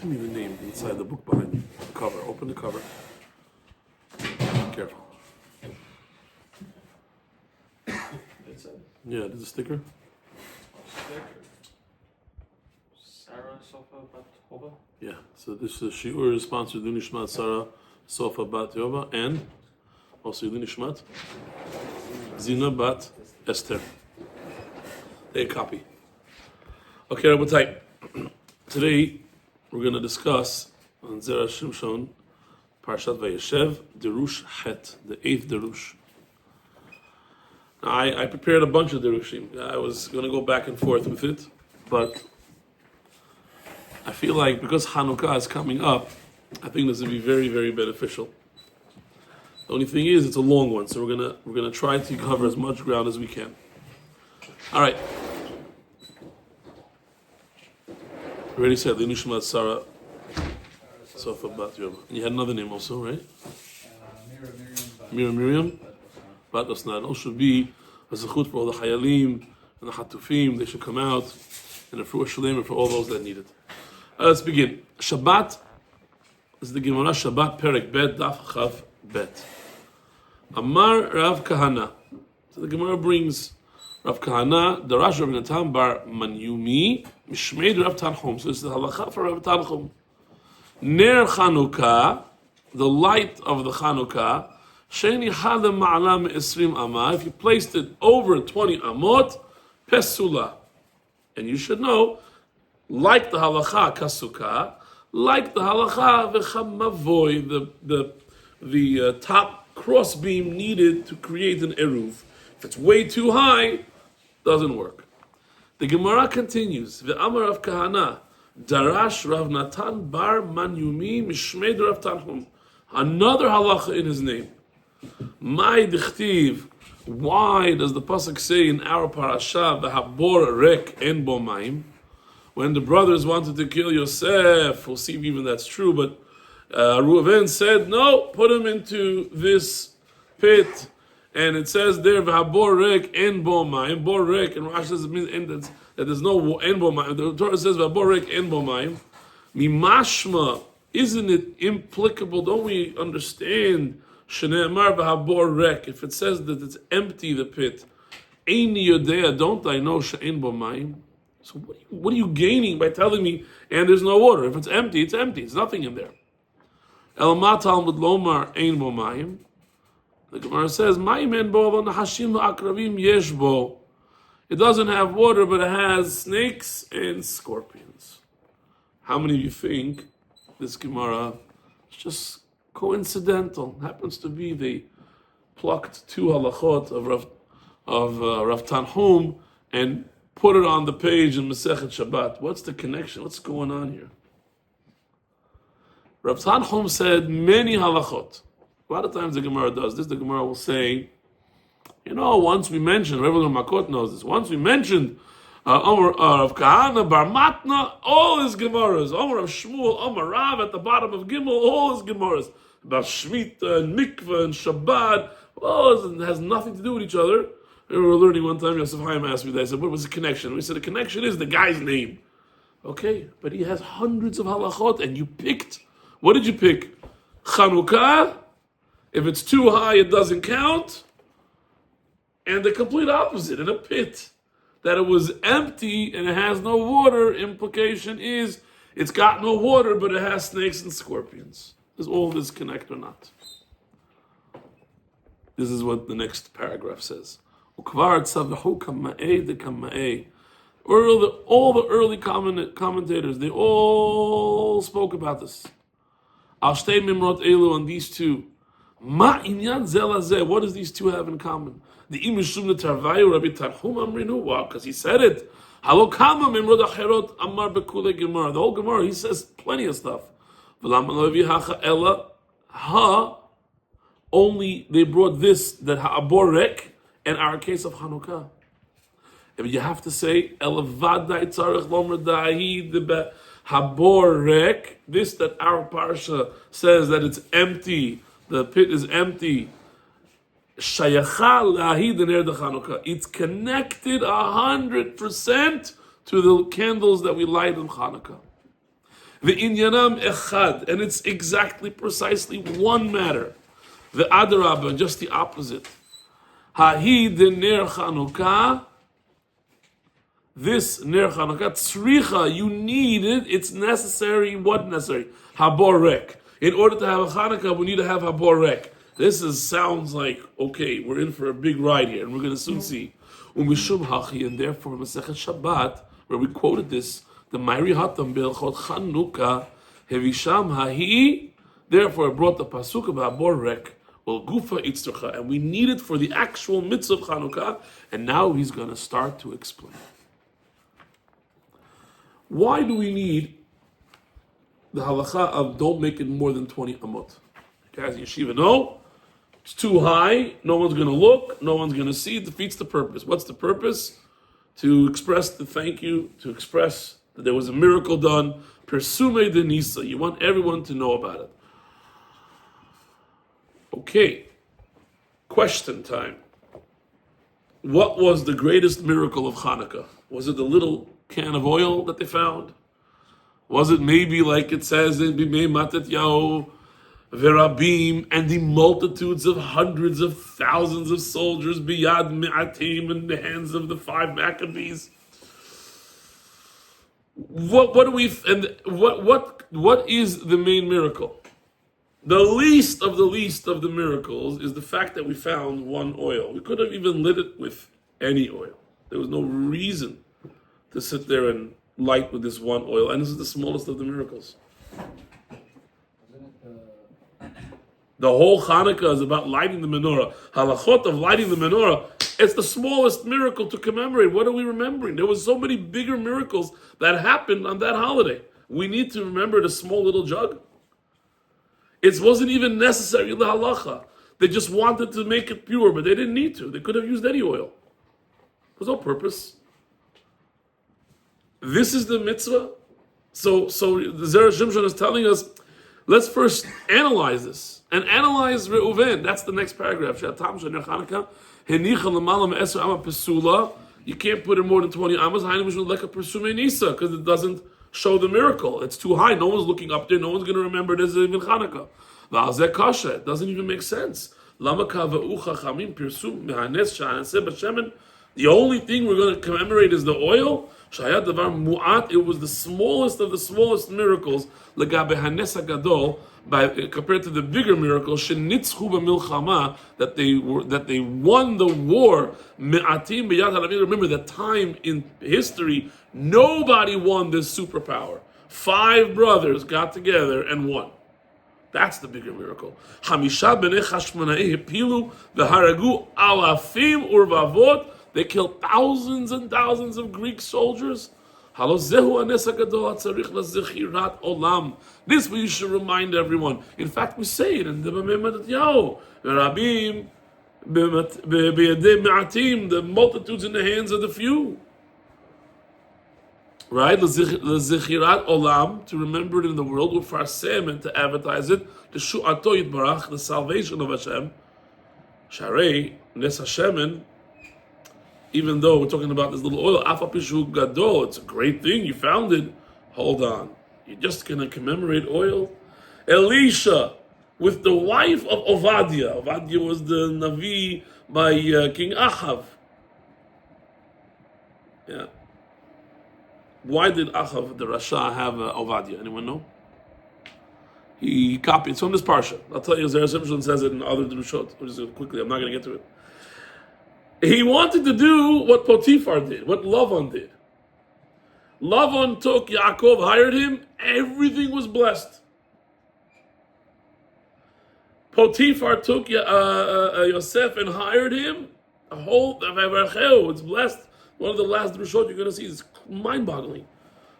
to me the name inside the book behind you. The cover. Open the cover. Careful. It's a Yeah, there's a sticker. sticker. Sarah Sofa Bat Hova. Yeah. So this is Shiur is sponsored by Nishmat Sarah Sofa Bat Yova and also Nishmat Zina Bat Esther. They copy. Okay, Rabbi. Today we're going to discuss on Zera Shimshon, Parshat Vayeshev, Derush Het, the 8th Derush. Now, I prepared a bunch of Derushim. I was going to go back and forth with it, but I feel like because Hanukkah is coming up, I think this will be very, very beneficial. The only thing is, it's a long one, so we're gonna try to cover as much ground as we can. All right. We already said Linushmat Sarah Sofa Bat Yom. And you had another name also, right? Miriam Bat Osnad. It should be a zechut for all the Hayalim and the Hatufim. They should come out and a fruit shalem for all those that need it. Let's begin. Shabbat is the Gemara Shabbat Perek Bet Daf Chav Bet. Amar Rav Kahana. So the Gemara brings Rav Kahana, Derush Rav Natan Bar Manyumi, Mishmeid Rav Tanchum. So this is the halacha for Rav Tanchum. Ner Chanukah, the light of the Chanukah, Sheni Hadam Ma'alam Esrim Amah. If you placed it over 20 amot, Pesula. And you should know, like the halacha Kasukah, like the halacha V'chamavoy, the top crossbeam needed to create an eruv. If it's way too high, doesn't work. The Gemara continues. Ve'amar Rav Kahana, Darash Rav Natan Bar Manyumi Mishmeid Rav Tanchum. Another halacha in his name. My dichtiv. Why does the pasuk say in our parasha V'habor rek en bo mayim? When the brothers wanted to kill Yosef, we'll see if even that's true, but Reuven said, no, put him into this pit. And it says there, V'habor rek en bo mayim. Bor rek, and Rashi says it means that there's no en bo mayim. The Torah says, V'habor rek en bo mayim. Mimashma, isn't it implicable? Don't we understand? Shne'emar v'habor rek. If it says that it's empty, the pit, Eini yodea, don't I know she'en bo mayim? So what are you gaining by telling me, and there's no water? If it's empty, it's empty. There's nothing in there. El matal with lomar ein bo mayim. The Gemara says, mayim en bo v'nahashim v'akravim yesh bo. It doesn't have water, but it has snakes and scorpions. How many of you think this Gemara is just coincidental? Happens to be they plucked two halachot of Rav Tanchum and put it on the page in Masechet Shabbat. What's the connection? What's going on here? Rav Tanchum said many halachot. A lot of times the Gemara does this. The Gemara will say, once we mentioned, Rebbe Makot knows this, once we mentioned Rav Kahana, Bar Matna, all his Gemaras, Omer of Shmuel, Omer Rav at the bottom of Gimel, all his Gemaras, about Shemitah and Mikvah and Shabbat, it has nothing to do with each other. We were learning one time, Yosef Chaim asked me that. I said, what was the connection? We said, the connection is the guy's name. Okay, but he has hundreds of halachot, and you picked, what did you pick? Chanukah, if it's too high, it doesn't count. And the complete opposite, in a pit, that it was empty and it has no water, implication is, it's got no water, but it has snakes and scorpions. Does all this connect or not? This is what the next paragraph says. All the early commentators, they all spoke about this. Al shtei mimrot elu, on these two. Ma inyan zelazeh, what does these two have in common? The imishum tarvayu Rabbi Tanchum amrinu, wow, because he said it. Halo kama mimrot acherot amar bekule Gemara. The whole Gemara, he says plenty of stuff. V'lama lo hacha ela ha. Only they brought this, that ha'abor rek, in our case of Hanukkah. If you have to say, Elavadai tzarech lomer dahi de habor rek, this that our parsha says that it's empty, the pit is empty. Shayacha lahi dener de Hanukkah. It's connected 100% to the candles that we light on Hanukkah. The inyanam echad, and it's exactly, precisely one matter. The adarabah, just the opposite. Hahi de ner Chanukah. This ner Chanukah tzricha, you need it. It's necessary. What necessary? Haborek. In order to have a Chanukah, we need to have haborek. This sounds like, okay, we're in for a big ride here, and we're going to soon see. Umishum hachi, and therefore Masechet Shabbat, where we quoted this, the Ma'iri Hatam Belchot Chanukah Hevisham Hahi. Therefore, it brought the pasuk of haborek. Well, gufa itzturcha, and we need it for the actual mitzvah of Chanukah. And now he's going to start to explain. Why do we need the halacha of don't make it more than 20 amot? Guys, yeshiva, no, it's too high. No one's going to look. No one's going to see. It defeats the purpose. What's the purpose? To express the thank you. To express that there was a miracle done. Persume de nisa. You want everyone to know about it. Okay, question time. What was the greatest miracle of Hanukkah? Was it the little can of oil that they found? Was it maybe like it says in Bimei Matatyahu, Verabim, and the multitudes of hundreds of thousands of soldiers, Biyad Me'atim, in the hands of the 5 Maccabees? What is the main miracle? The least of the miracles is the fact that we found one oil. We could have even lit it with any oil. There was no reason to sit there and light with this one oil. And this is the smallest of the miracles. The whole Hanukkah is about lighting the menorah. Halachot of lighting the menorah, it's the smallest miracle to commemorate. What are we remembering? There was so many bigger miracles that happened on that holiday. We need to remember the small little jug. It wasn't even necessary in the halacha. They just wanted to make it pure, but they didn't need to. They could have used any oil. There was no purpose. This is the mitzvah. So the Zera Shimshon is telling us, let's first analyze this. And analyze Reuven. That's the next paragraph. You can't put in more than 20 amas, because it doesn't show the miracle. It's too high. No one's looking up there. No one's going to remember there's even Chanukah. It doesn't even make sense. The only thing we're going to commemorate is the oil. It was the smallest of the smallest miracles compared to the bigger miracle that they won the war. Remember that time in history, nobody won this superpower. 5 brothers got together and won. That's the bigger miracle. They killed thousands and thousands of Greek soldiers. This we should remind everyone. In fact, we say it in the Rabbi, the multitudes in the hands of the few. Right? Olam, to remember it in the world, and to advertise it, the salvation of Hashem. Sharei, Nes Hashemen, even though we're talking about this little oil, Afapishu Gadol, it's a great thing, you found it. Hold on. You're just going to commemorate oil? Elisha, with the wife of Ovadia. Ovadia was the Navi by King Ahav. Yeah. Why did Ahav, the Rasha, have Ovadia? Anyone know? He copied. It's from this parsha. I'll tell you, Zera Shimshon says it in other Derushot. Just quickly, I'm not going to get to it. He wanted to do what Potiphar did, what Lavan did. Lavan took Yaakov, hired him, everything was blessed. Potiphar took Yosef and hired him, a whole, it's blessed. One of the last Derushot you're going to see is mind-boggling.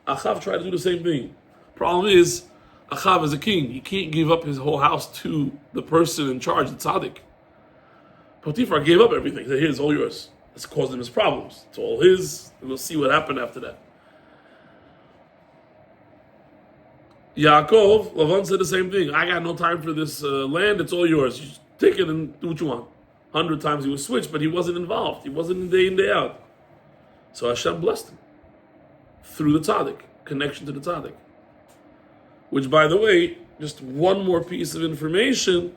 Achav tried to do the same thing. Problem is, Achav is a king. He can't give up his whole house to the person in charge, the tzaddik. Potiphar gave up everything. He said, here's all yours. This caused him his problems. It's all his. And we'll see what happened after that. Yaakov, Lavan said the same thing. I got no time for this land. It's all yours. You just take it and do what you want. 100 times he was switched, but he wasn't involved. He wasn't day in, day out. So Hashem blessed him through the tzaddik, connection to the tzaddik. which, by the way, just one more piece of information,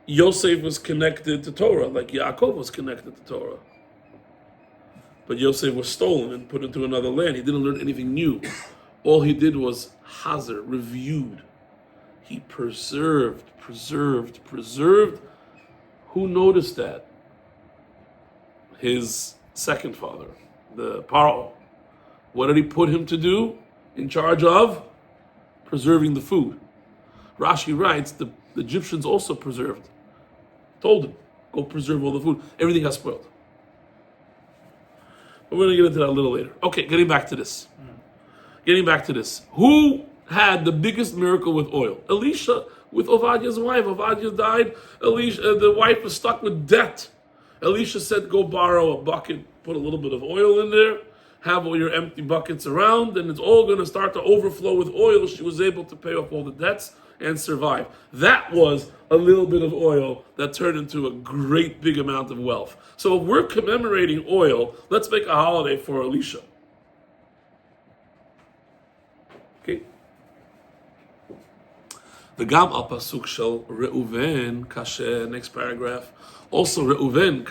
Yosef was connected to Torah, like Yaakov was connected to Torah. But Yosef was stolen and put into another land. He didn't learn anything new. All he did was Hazer, reviewed. He preserved. Who noticed that? His second father, the Paro. What did he put him to do? In charge of preserving the food. Rashi writes, the Egyptians also preserved. Told him, go preserve all the food. Everything got spoiled. But we're going to get into that a little later. Okay, getting back to this. Who had the biggest miracle with oil? Elisha, with Ovadiah's wife. Ovadiah died. Elisha, the wife was stuck with debt. Elisha said, go borrow a bucket, put a little bit of oil in there, have all your empty buckets around, and it's all going to start to overflow with oil. She was able to pay off all the debts and survive. That was a little bit of oil that turned into a great big amount of wealth. So if we're commemorating oil, let's make a holiday for Elisha. Okay. The Gam al Pasuk shel Reuven kashe, next paragraph. Also Reuven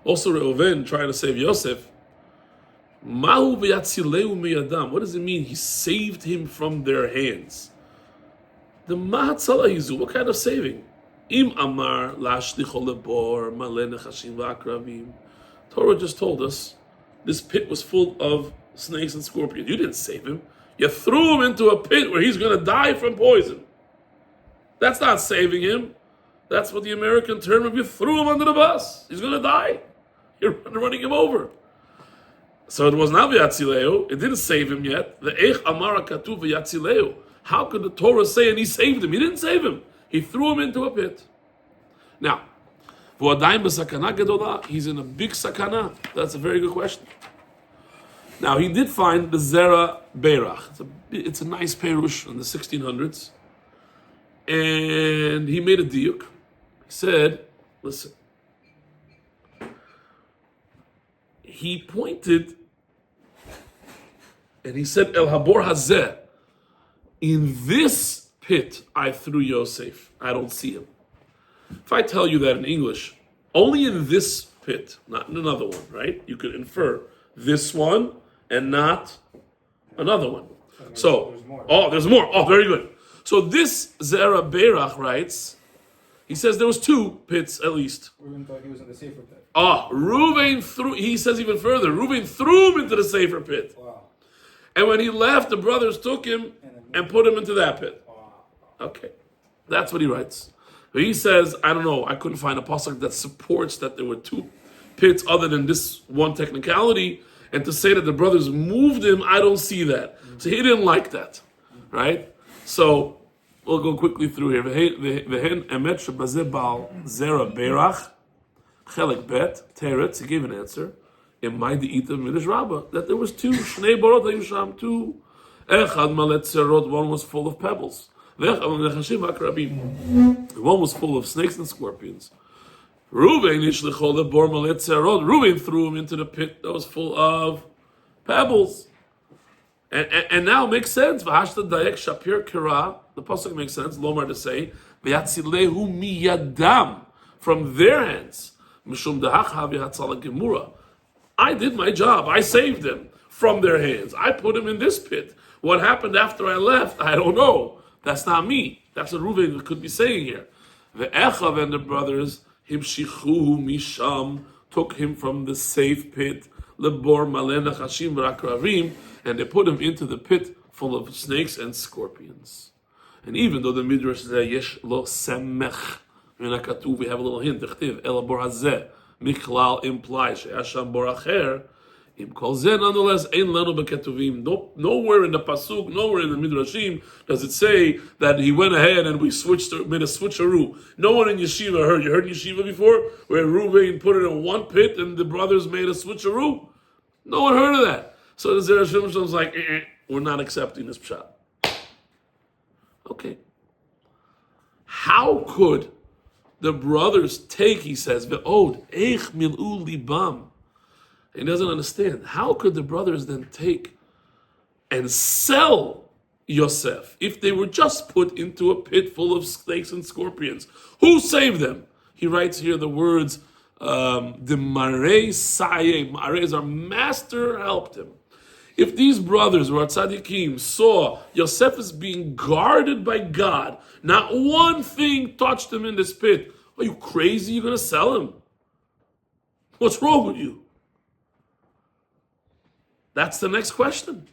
also Reuven trying to save Yosef. Mahu v'yatzileu miyadam. What does it mean? He saved him from their hands. The mahatzala hizu. What kind of saving? Im amar lashlicho lebor maleh nechashim v'akravim. Torah just told us this pit was full of snakes and scorpions. You didn't save him. You threw him into a pit where he's going to die from poison. That's not saving him. That's what the American term of you threw him under the bus. He's going to die. You're running him over. So it was not v'yatzileu. It didn't save him yet. The eich amara katuv v'yatzileu. How could the Torah say and he saved him? He didn't save him. He threw him into a pit. Now, v'adayim b'sakana gedola. He's in a big sakana. That's a very good question. Now, he did find the Zera Beirach. It's a nice perush in the 1600s. And he made a diuk. He said, listen. He pointed and he said, El Habor Hazeh, in this pit I threw Yosef. I don't see him. If I tell you that in English, only in this pit, not in another one, right? You could infer this one and not another one. So, there's more. Oh, very good. So this Zera Beirach writes, he says there was two pits at least. Reuben thought he was in the safer pit. Reuben threw, he says even further, Reuben threw him into the safer pit. Wow. And when he left, the brothers took him and put him into that pit. Wow. Okay. That's what he writes. But he says, I don't know, I couldn't find a pasuk that supports that there were two pits other than this one technicality. And to say that the brothers moved him, I don't see that. So he didn't like that. Right? So we'll go quickly through here. Vehen emet shebazeh bal zera beirach chelik bet teretz. He gave an answer. In my deita midrash rabbah that there was two shnei borot hayusham, two echad malet zerot. One was full of pebbles. One was full of snakes and scorpions. Reuben ishlichol lebor malet zerot. Reuben threw him into the pit that was full of pebbles. And now it makes sense. V'hashta dayek shapir kira. The pasuk makes sense. Lomar to say v'yatzilehu miyadam, from their hands. Mishum dehachha v'yatzala gemura. I did my job. I saved them from their hands. I put him in this pit. What happened after I left, I don't know. That's not me. That's what Reuven could be saying here. The Echav and the brothers, himshichuhu misham, took him from the safe pit, lebor malena chashim v'rakravim, and they put him into the pit full of snakes and scorpions. And even though the Midrash says yesh lo semech, we have a little hint. El bor hazeh Mikhlal implies she'asham boracher. Im kol zeh, nonetheless, ein lanu beketuvim. Nowhere in the pasuk, nowhere in the midrashim does it say that he went ahead and we made a switcheroo. No one in yeshiva heard. You heard yeshiva before, where Reuben put it in one pit and the brothers made a switcheroo. No one heard of that. So the Zera Shimshon was like, we're not accepting this pshat. Okay. How could the brothers take, he says, ve'od eich mil'u libam. He doesn't understand. How could the brothers then take and sell Yosef if they were just put into a pit full of snakes and scorpions? Who saved them? He writes here the words, the Marei Saye. Marei is our master helped him. If these brothers were tzaddikim, saw Yosef is being guarded by God, not one thing touched him in this pit. Are you crazy? You're going to sell him? What's wrong with you? That's the next question.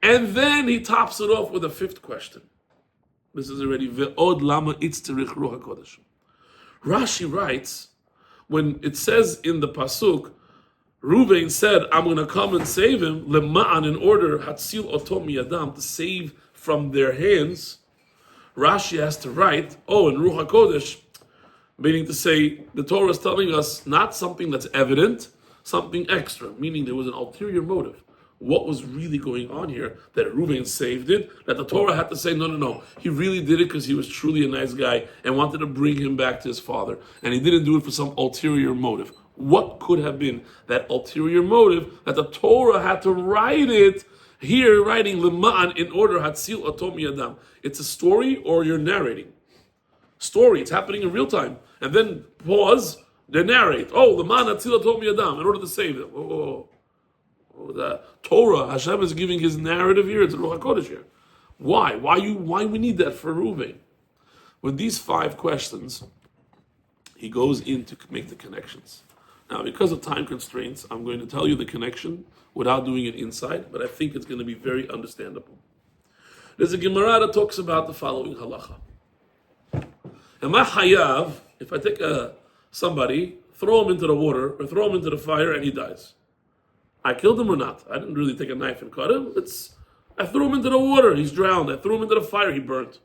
And then he tops it off with a fifth question. This is already Ve'od lama itzterich ruach HaKodesh. Rashi writes, when it says in the pasuk, Reuven said, I'm going to come and save him, lema'an, in order, hatzil otom miyadam, to save from their hands. Rashi has to write, in Ruach HaKodesh, meaning to say, the Torah is telling us not something that's evident, something extra, meaning there was an ulterior motive. What was really going on here, that Reuven saved it, that the Torah had to say, no, he really did it because he was truly a nice guy and wanted to bring him back to his father, and he didn't do it for some ulterior motive. What could have been that ulterior motive that the Torah had to write it here, writing Lema'an in order Hatzil Otom Yadam? It's a story, or you're narrating. Story, it's happening in real time. And then pause, they narrate. Lema'an Hatzil Otom Yadam, in order to save them. The Torah, Hashem is giving his narrative here, it's Ruach HaKodesh here. Why? Why we need that for Reuven? With these 5 questions, he goes in to make the connections. Now, because of time constraints, I'm going to tell you the connection without doing it inside, but I think it's going to be very understandable. There's a Gemara that talks about the following halacha. Am I hayav, if I take somebody, throw him into the water, or throw him into the fire, and he dies? I killed him or not? I didn't really take a knife and cut him. I threw him into the water, he's drowned. I threw him into the fire, he burnt.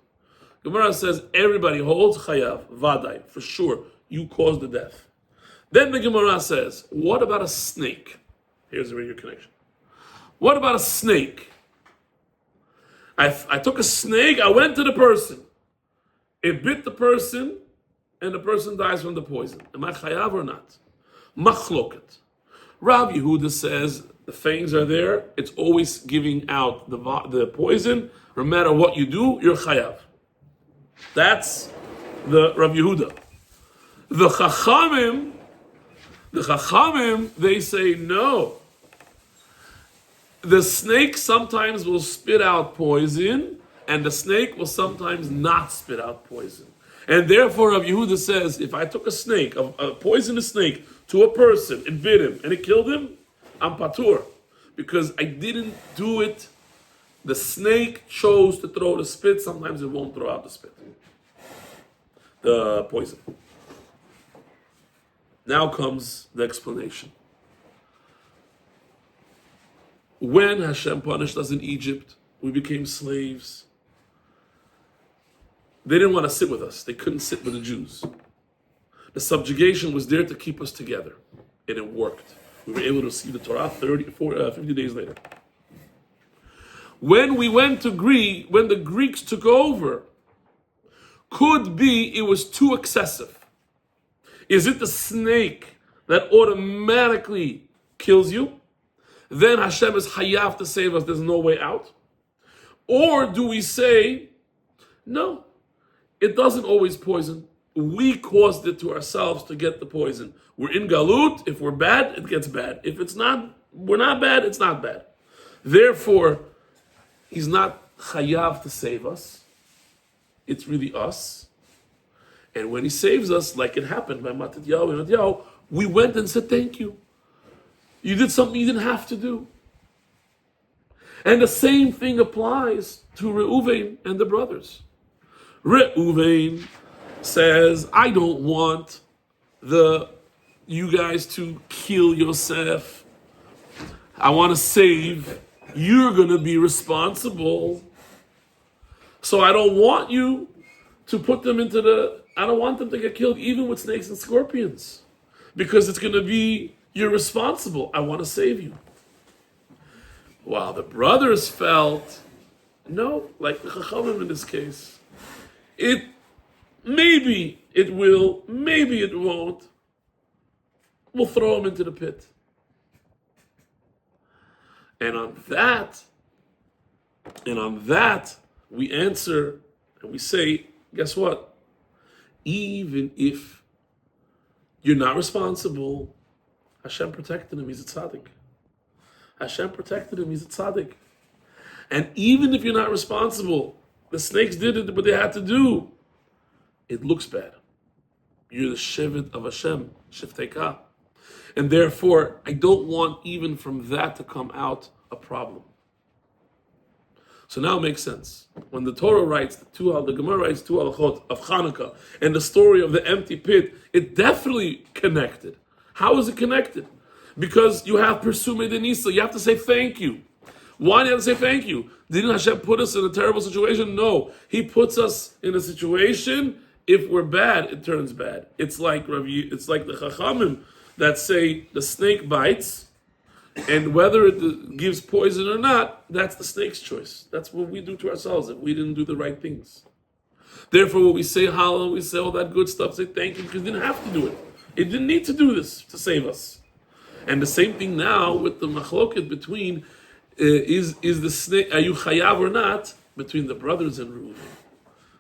Gemara says, everybody holds chayav, vadai, for sure, you caused the death. Then the Gemara says, what about a snake? Here's the radio connection. What about a snake? I took a snake, I went to the person. It bit the person, and the person dies from the poison. Am I chayav or not? Machloket. Rabbi Yehuda says, the fangs are there, it's always giving out the poison. No matter what you do, you're chayav. That's the Rabbi Yehuda. The Chachamim, they say no. The snake sometimes will spit out poison, and the snake will sometimes not spit out poison. And therefore, Rabbi Yehuda says, if I took a snake, a poisonous snake, to a person, it bit him, and it killed him, I'm patur. Because I didn't do it. The snake chose to throw the spit. Sometimes it won't throw out the spit. The poison. Now comes the explanation. When Hashem punished us in Egypt, we became slaves. They didn't want to sit with us. They couldn't sit with the Jews. The subjugation was there to keep us together. And it worked. We were able to see the Torah 50 days later. When we went to Greece, when the Greeks took over, could be it was too excessive. Is it the snake that automatically kills you? Then Hashem is hayav to save us, there's no way out? Or do we say, no, it doesn't always poison. We caused it to ourselves to get the poison. We're in galut. If we're bad, it gets bad. If we're not bad, it's not bad. Therefore, he's not chayav to save us. It's really us. And when he saves us, like it happened by Matityahu and Matityahu, we went and said, thank you. You did something you didn't have to do. And the same thing applies to Reuven and the brothers. Reuven says, I don't want you guys to kill Yosef. I want to save. You're going to be responsible. So I don't want you to put them I don't want them to get killed even with snakes and scorpions. Because it's going to be, you're responsible. I want to save you. While the brothers felt, no, like the Chachamim in this case, maybe it will, maybe it won't. We'll throw him into the pit. And on that, we answer and we say, guess what? Even if you're not responsible, Hashem protected him, he's a tzaddik. Hashem protected him, he's a tzaddik. And even if you're not responsible, the snakes did it, what they had to do. It looks bad. You're the Shevet of Hashem, Shifteka. And therefore, I don't want even from that to come out a problem. So now it makes sense. When the Torah writes, the Gemara writes two halachot of Hanukkah, and the story of the empty pit, it definitely connected. How is it connected? Because you have Persume Denisa, you have to say thank you. Why do you have to say thank you? Didn't Hashem put us in a terrible situation? No. He puts us in a situation, if we're bad, it turns bad. It's like the Chachamim that say the snake bites, and whether it gives poison or not, that's the snake's choice. That's what we do to ourselves if we didn't do the right things. Therefore, when we say Hallel, we say all that good stuff, say thank you, because it didn't have to do it. It didn't need to do this to save us. And the same thing now with the machloket between, is the snake, are you chayav or not, between the brothers and Reuven.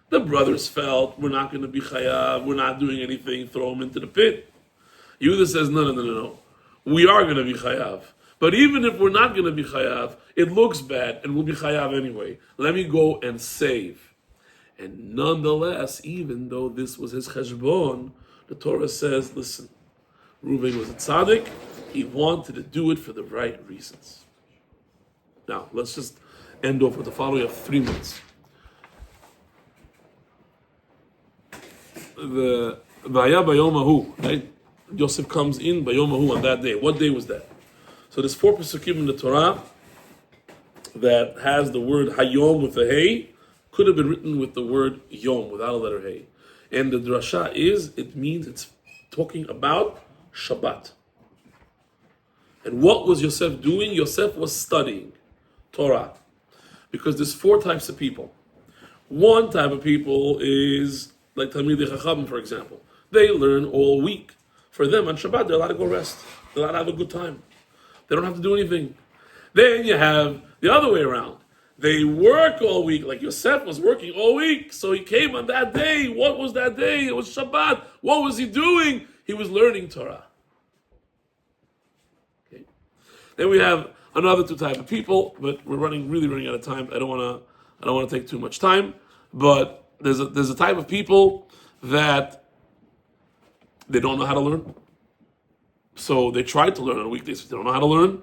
The brothers felt, we're not going to be chayav, we're not doing anything, throw them into the pit. Yehuda says, no. We are going to be chayav. But even if we're not going to be chayav, it looks bad and we'll be chayav anyway. Let me go and save. And nonetheless, even though this was his cheshbon, the Torah says, listen, Reuven was a tzaddik. He wanted to do it for the right reasons. Now, let's just end off with the following of 3 minutes. The Vaya Bayom Ahu, right? Yosef comes in Bayom Ahu on that day. What day was that? So there's 4 pesukim in the Torah that has the word Hayom with a Hey, could have been written with the word Yom without a letter Hey. And the drasha it means it's talking about Shabbat. And what was Yosef doing? Yosef was studying Torah. Because there's 4 types of people. One type of people is like Talmidei Chachamim, for example. They learn all week. For them, on Shabbat, they're allowed to go rest. They're allowed to have a good time. They don't have to do anything. Then you have the other way around. They work all week, like Yosef was working all week. So he came on that day. What was that day? It was Shabbat. What was he doing? He was learning Torah. Okay. Then we have another 2 types of people, but we're really running out of time. I don't want to take too much time. But there's a type of people that they don't know how to learn. So they try to learn on weekdays, but they don't know how to learn.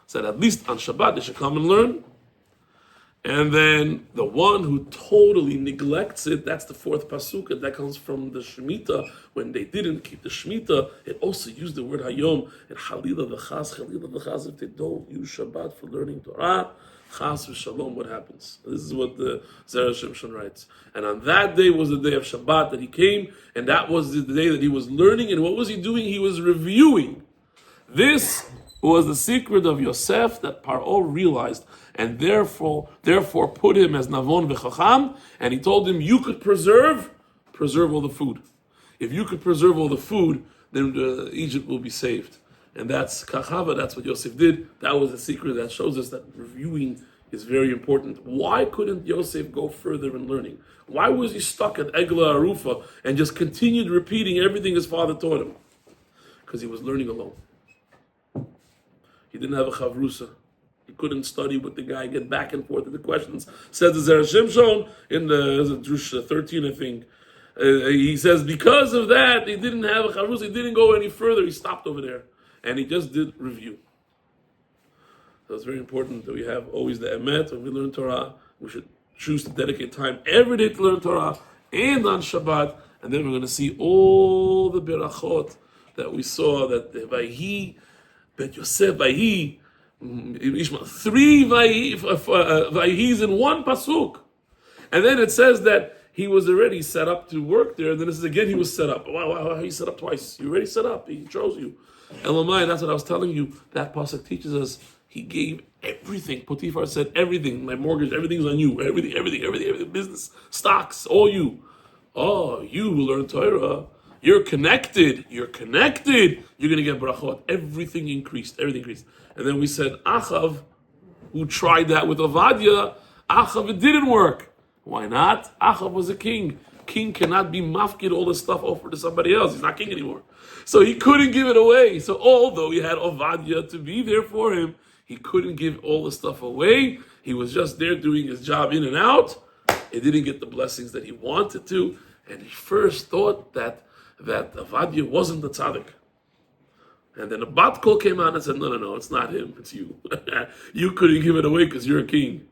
So at least on Shabbat they should come and learn. And then the one who totally neglects it, that's the 4th pasuk, that comes from the Shemitah. When they didn't keep the Shemitah, it also used the word Hayom. And Halila v'chas, if they don't use Shabbat for learning Torah, Chas v'shalom, what happens? This is what the Zera Shimshon writes. And on that day was the day of Shabbat that he came, and that was the day that he was learning. And what was he doing? He was reviewing. This was the secret of Yosef that Paro realized, and therefore put him as Navon v'chacham, and he told him, you could preserve all the food. If you could preserve all the food, then Egypt will be saved. And that's Kachava, that's what Yosef did. That was the secret that shows us that reviewing is very important. Why couldn't Yosef go further in learning? Why was he stuck at Eglah Arufa and just continued repeating everything his father taught him? Because he was learning alone. He didn't have a chavrusa. He couldn't study with the guy, get back and forth with the questions. Says the Zera Shimshon in the Derush 13, I think. He says because of that, he didn't have a chavrusa. He didn't go any further. He stopped over there. And he just did review. So it's very important that we have always the emet. When we learn Torah, we should choose to dedicate time every day to learn Torah and on Shabbat. And then we're going to see all the berachot that we saw, that Vayhi, that Yosef, Vayhi, Ishmael, 3 Vayhis in 1 pasuk. And then it says that he was already set up to work there. And then it says again he was set up. Wow, he set up twice. You already set up. He chose you. Elamai, that's what I was telling you. That pasuk teaches us he gave everything. Potiphar said everything, my mortgage, everything's on you. Everything, business, stocks, all you. Oh, you who learn Torah, You're connected. You're going to get brachot. Everything increased. And then we said, Achav, who tried that with Ovadia, Achav, it didn't work. Why not? Achav was a king. King cannot be mafkid all this stuff over to somebody else. He's not king anymore. So he couldn't give it away. So although he had Ovadia to be there for him, he couldn't give all the stuff away. He was just there doing his job in and out. He didn't get the blessings that he wanted to. And he first thought that Ovadia wasn't the tzaddik. And then a bat kol came out and said, no, it's not him, it's you. You couldn't give it away because you're a king.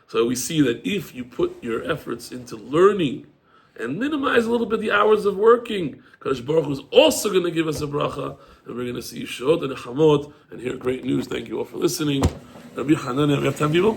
So we see that if you put your efforts into learning and minimize a little bit the hours of working, Kadosh Baruch Hu is also going to give us a bracha, and we're going to see Yeshua and Nechamot and hear great news. Thank you all for listening. Rabbi Hanan, we have 10 people?